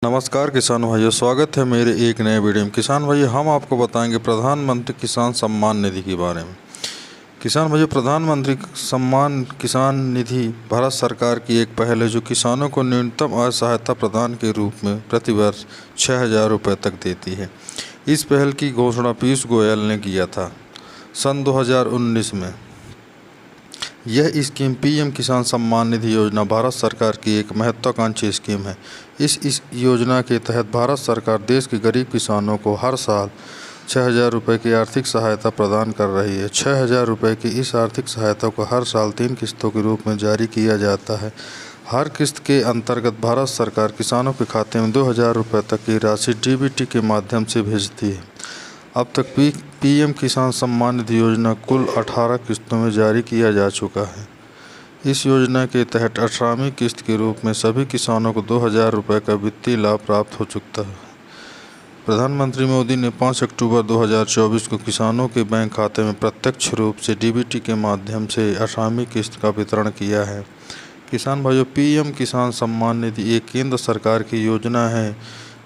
नमस्कार किसान भाइयों, स्वागत है मेरे एक नए वीडियो में। किसान भाइयों, हम आपको बताएंगे प्रधानमंत्री किसान सम्मान निधि के बारे में। किसान भाइयों, प्रधानमंत्री सम्मान किसान निधि भारत सरकार की एक पहल है जो किसानों को न्यूनतम आय सहायता प्रदान के रूप में प्रति वर्ष 6,000 रुपये तक देती है। इस पहल की घोषणा पीयूष गोयल ने किया था सन 2019 में। यह स्कीम पीएम किसान सम्मान निधि योजना भारत सरकार की एक महत्वाकांक्षी स्कीम है। इस योजना के तहत भारत सरकार देश के गरीब किसानों को हर साल 6,000 रुपये की आर्थिक सहायता प्रदान कर रही है। 6,000 रुपये की इस आर्थिक सहायता को हर साल 3 किस्तों के रूप में जारी किया जाता है। हर किस्त के अंतर्गत भारत सरकार किसानों के खाते में 2,000 रुपये तक की राशि डीबीटी के माध्यम से भेजती है। अब तक पीएम किसान सम्मान निधि योजना कुल 18 किस्तों में जारी किया जा चुका है। इस योजना के तहत 18वीं किस्त के रूप में सभी किसानों को 2,000 रुपये का वित्तीय लाभ प्राप्त हो चुका है। प्रधानमंत्री मोदी ने 5 अक्टूबर 2024 को किसानों के बैंक खाते में प्रत्यक्ष रूप से डीबीटी के माध्यम से 18वीं किस्त का वितरण किया है। किसान भाइयों, पीएम किसान सम्मान निधि एक केंद्र सरकार की योजना है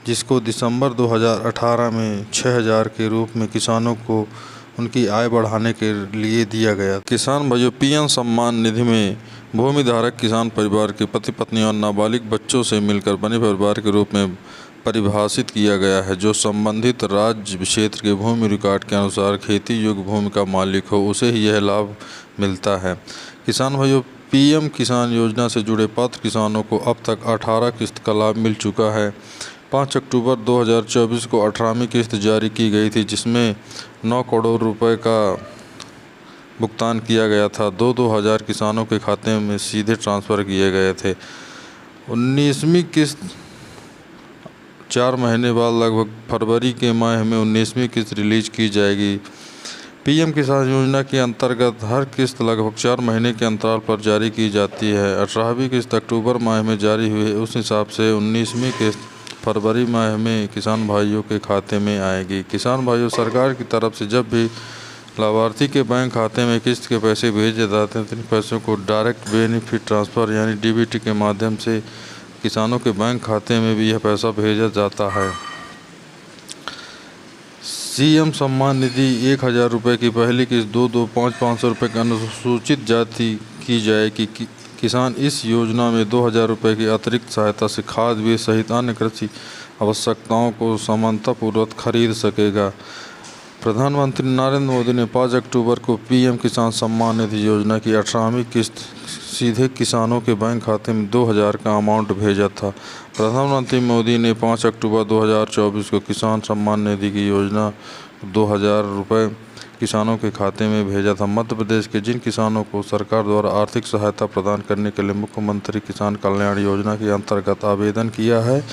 जिसको दिसंबर 2018 में 6,000 के रूप में किसानों को उनकी आय बढ़ाने के लिए दिया गया। किसान भाइयों, पीएम सम्मान निधि में भूमिधारक किसान परिवार के पति पत्नी और नाबालिग बच्चों से मिलकर बने परिवार के रूप में परिभाषित किया गया है, जो संबंधित राज्य क्षेत्र के भूमि रिकॉर्ड के अनुसार खेती योग्य भूमि का मालिक हो, उसे ही यह लाभ मिलता है। किसान भाइयों, पीएम किसान योजना से जुड़े पात्र किसानों को अब तक 18 किस्त का लाभ मिल चुका है। 5 अक्टूबर 2024 को 18वीं किस्त जारी की गई थी, जिसमें 9 करोड़ रुपए का भुगतान किया गया था। 2-2 हज़ार किसानों के खाते में सीधे ट्रांसफ़र किए गए थे। 19वीं किस्त 4 महीने बाद लगभग फरवरी के माह में 19वीं किस्त रिलीज की जाएगी। पीएम किसान योजना के अंतर्गत हर किस्त लगभग 4 महीने के अंतराल पर जारी की जाती है। 18वीं किस्त अक्टूबर माह में जारी हुई है, उस हिसाब से 19वीं किस्त फरवरी माह में किसान भाइयों के खाते में आएगी। किसान भाइयों, सरकार की तरफ से जब भी लाभार्थी के बैंक खाते में किस्त के पैसे भेजे जाते हैं तो इन पैसों को डायरेक्ट बेनिफिट ट्रांसफ़र यानी डीबीटी के माध्यम से किसानों के बैंक खाते में भी यह पैसा भेजा जाता है। सीएम सम्मान निधि 1,000 रुपये की पहली किस्त 2-2, 500 रुपये की अनुसूचित जाति की जाएगी। किसान इस योजना में 2,000 रुपये की अतिरिक्त सहायता से खाद बीज सहित अन्य कृषि आवश्यकताओं को समानतापूर्वक खरीद सकेगा। प्रधानमंत्री नरेंद्र मोदी ने 5 अक्टूबर को पीएम किसान सम्मान निधि योजना की 18वीं किस्त सीधे किसानों के बैंक खाते में 2,000 का अमाउंट भेजा था। प्रधानमंत्री मोदी ने 5 अक्टूबर 2024 को किसान सम्मान निधि की योजना 2,000 रुपये किसानों के खाते में भेजा था। मध्य प्रदेश के जिन किसानों को सरकार द्वारा आर्थिक सहायता प्रदान करने के लिए मुख्यमंत्री किसान कल्याण योजना के अंतर्गत आवेदन किया है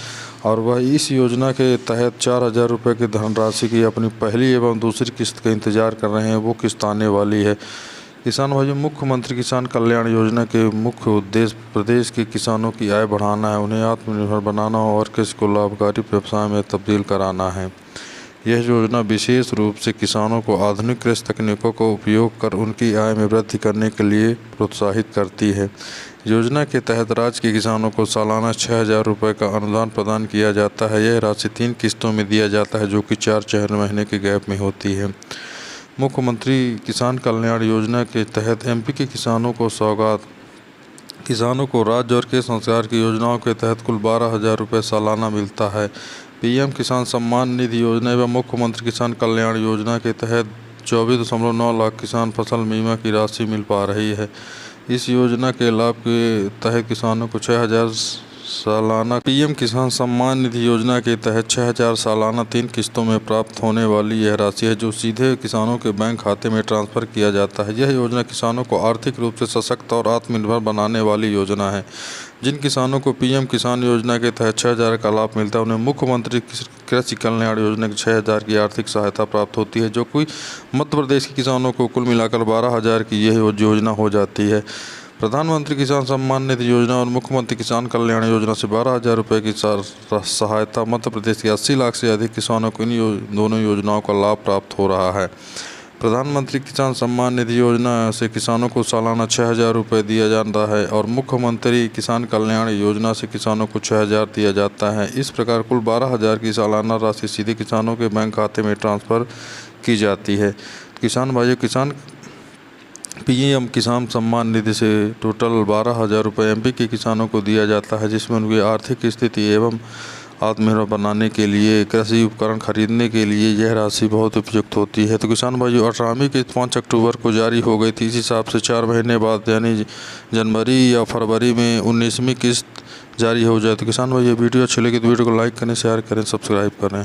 और वह इस योजना के तहत 4,000 रुपये की धनराशि की अपनी पहली एवं दूसरी किस्त का इंतजार कर रहे हैं, वो किस्त आने वाली है। किसान भाइयों, मुख्यमंत्री किसान कल्याण योजना के मुख्य उद्देश्य प्रदेश के किसानों की आय बढ़ाना है, उन्हें आत्मनिर्भर बनाना और कृषि को लाभकारी व्यवसाय में तब्दील कराना है। यह योजना विशेष रूप से किसानों को आधुनिक कृषि तकनीकों का उपयोग कर उनकी आय में वृद्धि करने के लिए प्रोत्साहित करती है। योजना के तहत राज्य के किसानों को सालाना 6,000 रुपये का अनुदान प्रदान किया जाता है। यह राशि 3 किस्तों में दिया जाता है, जो कि 4-4 महीने के गैप में होती है। मुख्यमंत्री किसान कल्याण योजना के तहत एमपी के किसानों को सौगात किसानों को राज्य और केंद्र सरकार की योजनाओं के तहत कुल 12,000 रुपये सालाना मिलता है। पीएम किसान सम्मान निधि योजना एवं मुख्यमंत्री किसान कल्याण योजना के तहत 24.9 लाख किसान फसल बीमा की राशि मिल पा रही है। इस योजना के लाभ के तहत किसानों को 6,000 सालाना पीएम किसान सम्मान निधि योजना के तहत 6,000 सालाना 3 किस्तों में प्राप्त होने वाली यह राशि है, जो सीधे किसानों के बैंक खाते में ट्रांसफ़र किया जाता है। यह योजना किसानों को आर्थिक रूप से सशक्त और आत्मनिर्भर बनाने वाली योजना है। जिन किसानों को पीएम किसान योजना के तहत 6,000 का लाभ मिलता है, उन्हें मुख्यमंत्री कृषि कल्याण योजना की 6,000 की आर्थिक सहायता प्राप्त होती है, जो कि मध्य प्रदेश के किसानों को कुल मिलाकर 12,000 की यह योजना हो जाती है। प्रधानमंत्री किसान सम्मान निधि योजना और मुख्यमंत्री किसान कल्याण योजना से 12,000 रुपये की सहायता मध्य प्रदेश के 80 लाख से अधिक किसानों को इन दोनों योजनाओं का लाभ प्राप्त हो रहा है। प्रधानमंत्री किसान सम्मान निधि योजना से किसानों को सालाना 6,000 रुपये दिया जाता है और मुख्यमंत्री किसान कल्याण योजना से किसानों को 6,000 दिया जाता है। इस प्रकार कुल 12,000 की सालाना राशि सीधे किसानों के बैंक खाते में ट्रांसफ़र की जाती है। किसान भाइयों, पीएम किसान सम्मान निधि से टोटल 12,000 रुपये एमपी के किसानों को दिया जाता है, जिसमें उनकी आर्थिक स्थिति एवं आत्मनिर्भर बनाने के लिए कृषि उपकरण खरीदने के लिए यह राशि बहुत उपयुक्त होती है। तो किसान भाइयों, 18वीं किस्त 5 अक्टूबर को जारी हो गई थी। इस हिसाब से 4 महीने बाद यानी जनवरी या फरवरी में 19वीं किस्त जारी हो जाए। तो किसान भाइयों, वीडियो अच्छी लगी तो वीडियो को लाइक करें, शेयर करें, सब्सक्राइब करें।